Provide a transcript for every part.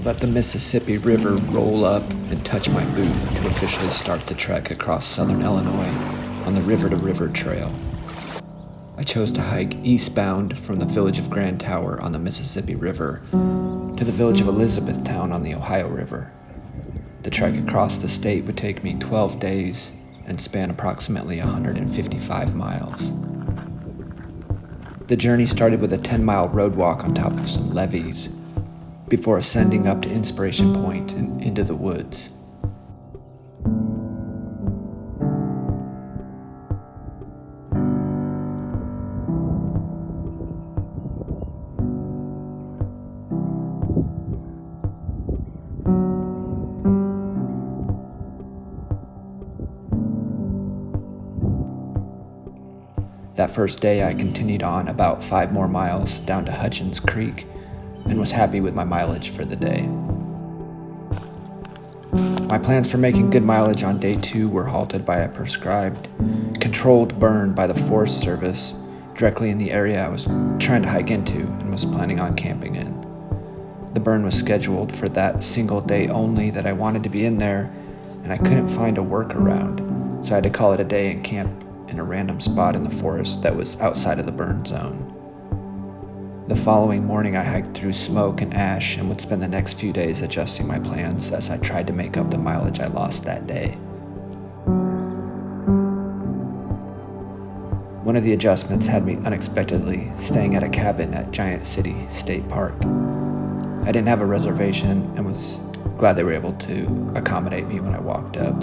let the Mississippi River roll up and touch my boot to officially start the trek across southern Illinois on the river-to-river trail. I chose to hike eastbound from the village of Grand Tower on the Mississippi River to the village of Elizabethtown on the Ohio River. The trek across the state would take me 12 days and span approximately 155 miles. The journey started with a 10-mile road walk on top of some levees before ascending up to Inspiration Point and into the woods. That first day, I continued on about 5 more miles down to Hutchins Creek and was happy with my mileage for the day. My plans for making good mileage on day 2 were halted by a prescribed, controlled burn by the Forest Service directly in the area I was trying to hike into and was planning on camping in. The burn was scheduled for that single day only that I wanted to be in there, and I couldn't find a workaround, so I had to call it a day and camp in a random spot in the forest that was outside of the burn zone. The following morning, I hiked through smoke and ash and would spend the next few days adjusting my plans as I tried to make up the mileage I lost that day. One of the adjustments had me unexpectedly staying at a cabin at Giant City State Park. I didn't have a reservation and was glad they were able to accommodate me when I walked up.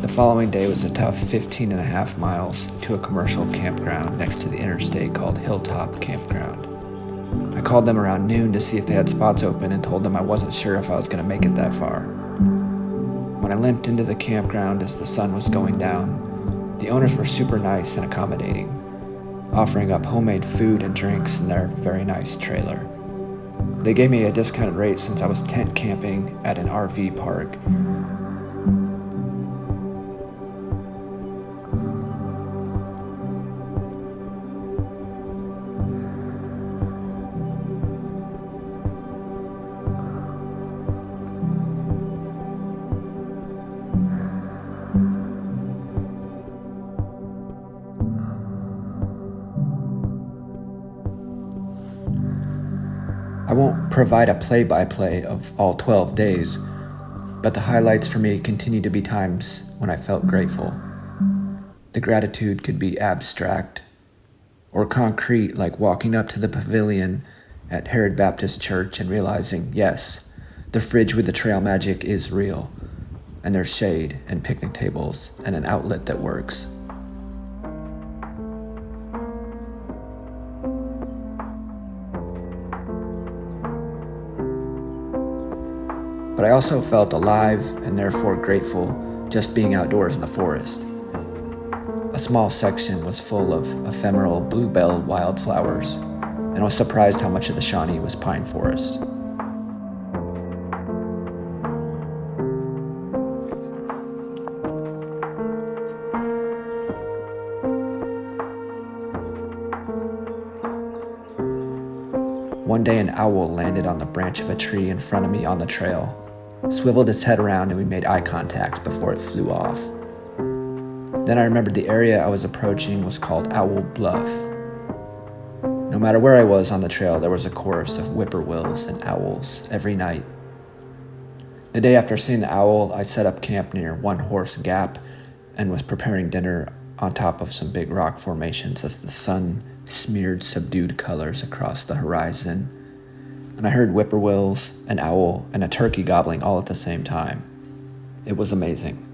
The following day was a tough 15 and a half miles to a commercial campground next to the interstate called Hilltop Campground. I called them around noon to see if they had spots open and told them I wasn't sure if I was going to make it that far. When I limped into the campground as the sun was going down, the owners were super nice and accommodating, offering up homemade food and drinks in their very nice trailer. They gave me a discounted rate since I was tent camping at an RV park. I won't provide a play-by-play of all 12 days, but the highlights for me continue to be times when I felt grateful. The gratitude could be abstract or concrete, like walking up to the pavilion at Herod Baptist Church and realizing, yes, the fridge with the trail magic is real, and there's shade and picnic tables and an outlet that works. But I also felt alive and therefore grateful just being outdoors in the forest. A small section was full of ephemeral bluebell wildflowers, and I was surprised how much of the Shawnee was pine forest. One day an owl landed on the branch of a tree in front of me on the trail, swiveled its head around, and we made eye contact before it flew off. Then I remembered the area I was approaching was called Owl Bluff. No matter where I was on the trail, there was a chorus of whippoorwills and owls every night. The day after seeing the owl, I set up camp near One Horse Gap and was preparing dinner on top of some big rock formations as the sun smeared subdued colors across the horizon, and I heard whippoorwills, an owl, and a turkey gobbling all at the same time. It was amazing.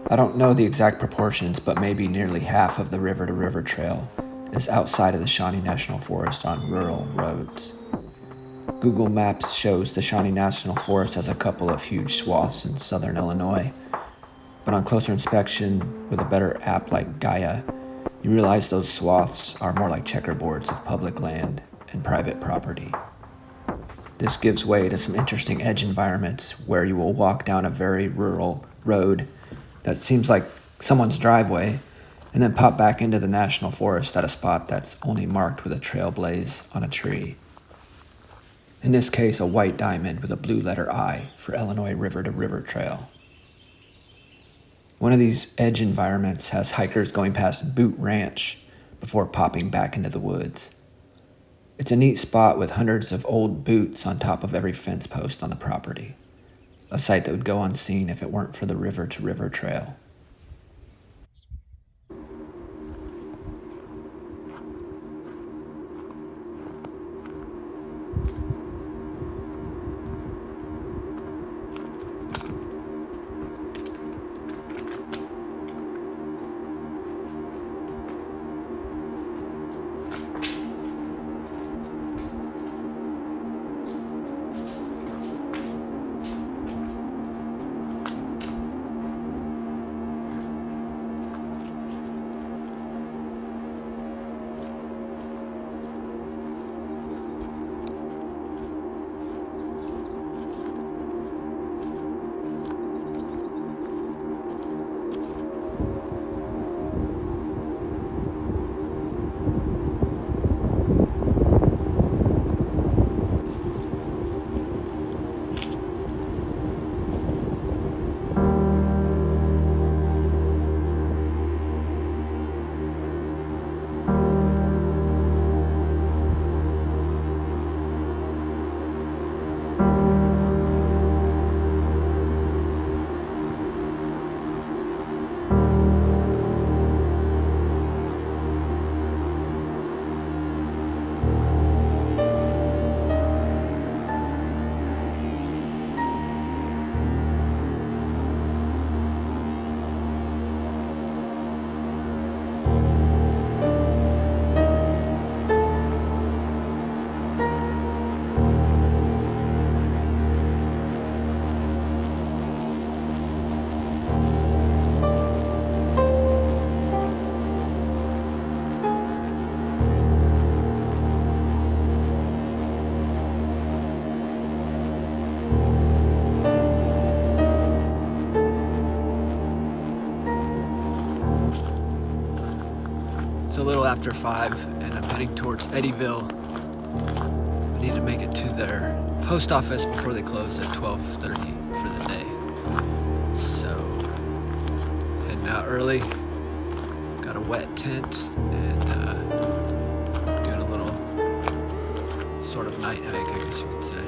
I don't know the exact proportions, but maybe nearly half of the river-to-river trail is outside of the Shawnee National Forest on rural roads. Google Maps shows the Shawnee National Forest has a couple of huge swaths in southern Illinois, but on closer inspection with a better app like Gaia, you realize those swaths are more like checkerboards of public land and private property. This gives way to some interesting edge environments where you will walk down a very rural road that seems like someone's driveway and then pop back into the national forest at a spot that's only marked with a trail blaze on a tree. In this case, a white diamond with a blue letter I for Illinois River to River Trail. One of these edge environments has hikers going past Boot Ranch before popping back into the woods. It's a neat spot with hundreds of old boots on top of every fence post on the property, a sight that would go unseen if it weren't for the River to River Trail. It's a little after 5 and I'm heading towards Eddyville. I need to make it to their post office before they close at 12:30 for the day. So, heading out early. Got a wet tent and doing a little sort of night hike, I guess you could say.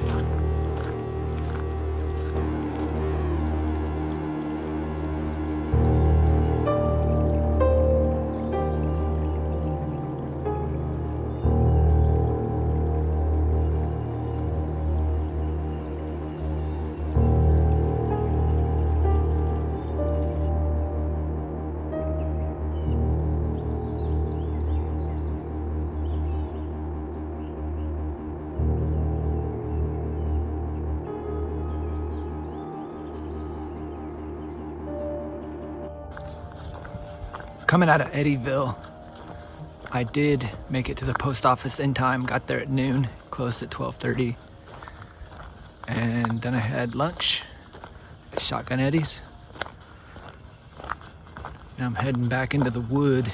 Coming out of Eddyville, I did make it to the post office in time, got there at noon, closed at 12:30. And then I had lunch, Shotgun Eddie's. Now I'm heading back into the wood.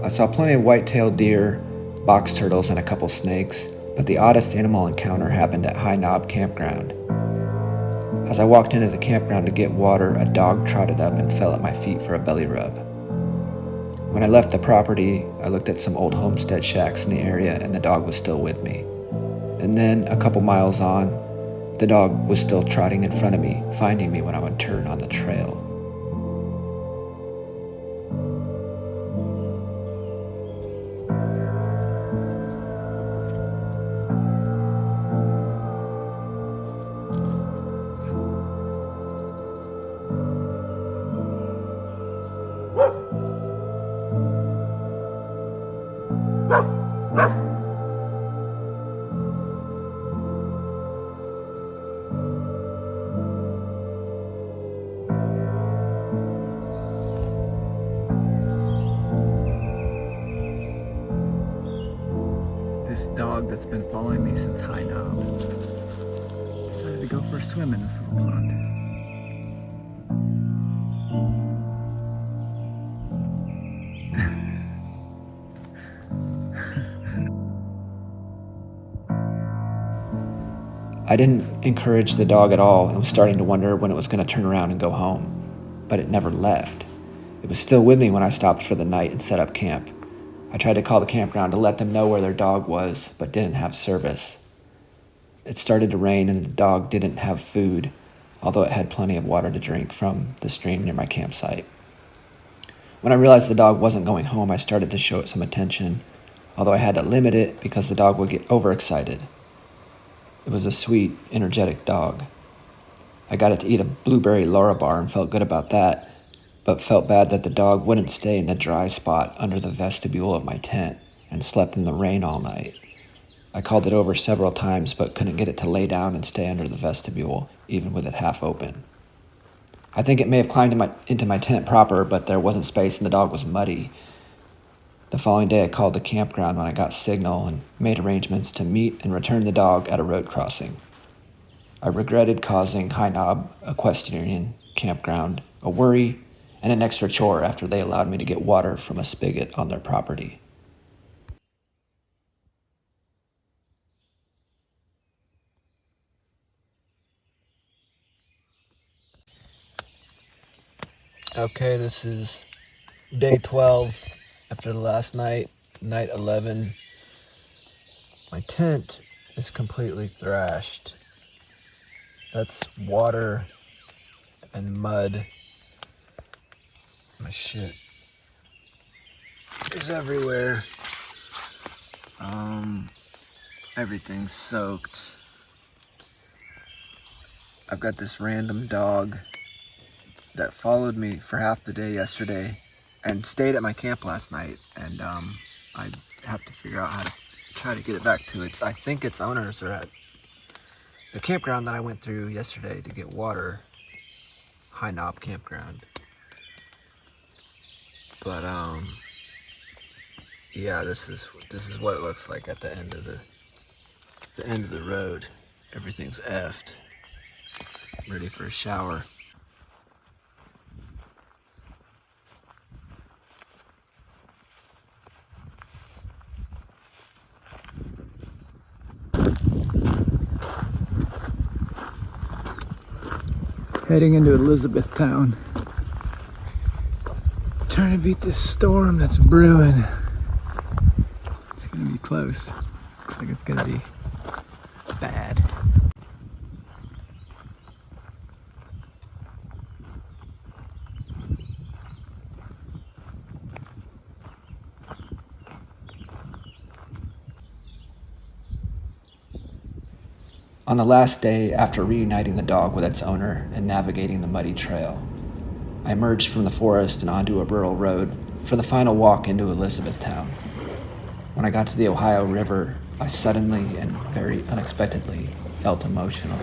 I saw plenty of white-tailed deer, box turtles, and a couple snakes, but the oddest animal encounter happened at High Knob Campground. As I walked into the campground to get water, a dog trotted up and fell at my feet for a belly rub. When I left the property, I looked at some old homestead shacks in the area and the dog was still with me. And then, a couple miles on, the dog was still trotting in front of me, finding me when I would turn on the trail. This dog that's been following me since High Knob decided to go for a swim in this little pond. I didn't encourage the dog at all and was starting to wonder when it was going to turn around and go home, but it never left. It was still with me when I stopped for the night and set up camp. I tried to call the campground to let them know where their dog was, but didn't have service. It started to rain and the dog didn't have food, although it had plenty of water to drink from the stream near my campsite. When I realized the dog wasn't going home, I started to show it some attention, although I had to limit it because the dog would get overexcited. It was a sweet, energetic dog. I got it to eat a blueberry Larabar and felt good about that, but felt bad that the dog wouldn't stay in the dry spot under the vestibule of my tent and slept in the rain all night. I called it over several times but couldn't get it to lay down and stay under the vestibule, even with it half open. I think it may have climbed into my tent proper, but there wasn't space and the dog was muddy. The following day I called the campground when I got signal and made arrangements to meet and return the dog at a road crossing. I regretted causing High Knob Equestrian Campground a worry and an extra chore after they allowed me to get water from a spigot on their property. Okay, this is day 12 after the last night, night 11. My tent is completely thrashed. That's water and mud. My shit is everywhere. Everything's soaked. I've got this random dog that followed me for half the day yesterday and stayed at my camp last night, and I have to figure out how to try to get it back to its, I think its owners are at the campground that I went through yesterday to get water, High Knob Campground. But yeah, this is what it looks like at the end of the road. Everything's effed. I'm ready for a shower. Heading into Elizabethtown. Trying to beat this storm that's brewing. It's gonna be close. Looks like it's gonna be bad. On the last day, after reuniting the dog with its owner and navigating the muddy trail, I emerged from the forest and onto a rural road for the final walk into Elizabethtown. When I got to the Ohio River, I suddenly and very unexpectedly felt emotional.